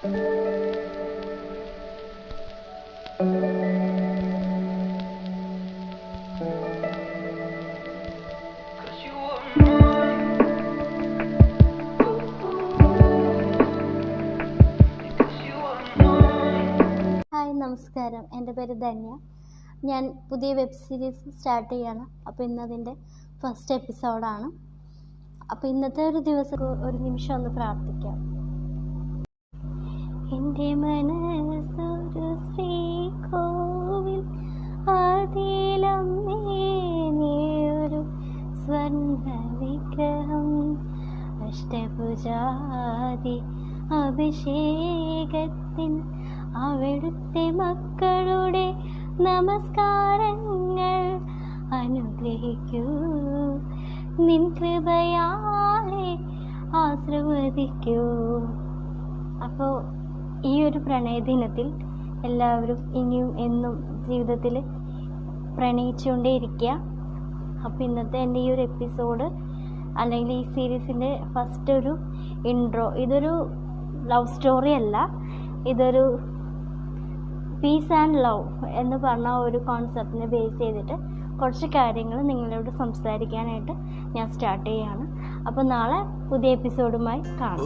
Hi, നമസ്കാരം. എൻ്റെ പേര് ധന്യ. ഞാൻ പുതിയ വെബ് സീരീസ് സ്റ്റാർട്ട് ചെയ്യാണ്. അപ്പോൾ ഇന്നതിൻ്റെ ഫസ്റ്റ് എപ്പിസോഡാണ്. അപ്പോൾ ഇന്നത്തെ ഒരു ദിവസം ഒരു നിമിഷം ഒന്ന് പ്രാർത്ഥിക്കാം. എൻ്റെ മനസ്സൊരു ശ്രീകോവിൽ, അതിലമ്മേ നീയൊരു സ്വർണ്ണ വിഗ്രഹം, അഷ്ടഭുജാതി അഭിഷേകത്തിൻ അവിടുത്തെ മക്കളുടെ നമസ്കാരങ്ങൾ അനുഗ്രഹിക്കൂ, നിൻ കൃപയാലെ ആശീർവദിക്കൂ. അപ്പോൾ ഈ ഒരു പ്രണയദിനത്തിൽ എല്ലാവരും ഇനിയും എന്നും ജീവിതത്തിൽ പ്രണയിച്ചുകൊണ്ടേയിരിക്കുക. അപ്പോൾ ഇന്നത്തെ എൻ്റെ ഈ ഒരു എപ്പിസോഡ് അല്ലെങ്കിൽ ഈ സീരീസിൻ്റെ ഫസ്റ്റ് ഒരു ഇൻട്രോ, ഇതൊരു ലവ് സ്റ്റോറി അല്ല, ഇതൊരു പീസ് ആൻഡ് ലവ് എന്ന് പറഞ്ഞ ഒരു കോൺസെപ്റ്റിനെ ബേസ് ചെയ്തിട്ട് കുറച്ച് കാര്യങ്ങൾ നിങ്ങളോട് സംസാരിക്കാനായിട്ട് ഞാൻ സ്റ്റാർട്ട് ചെയ്യുകയാണ്. അപ്പോൾ നാളെ പുതിയ എപ്പിസോഡുമായി കാണാം.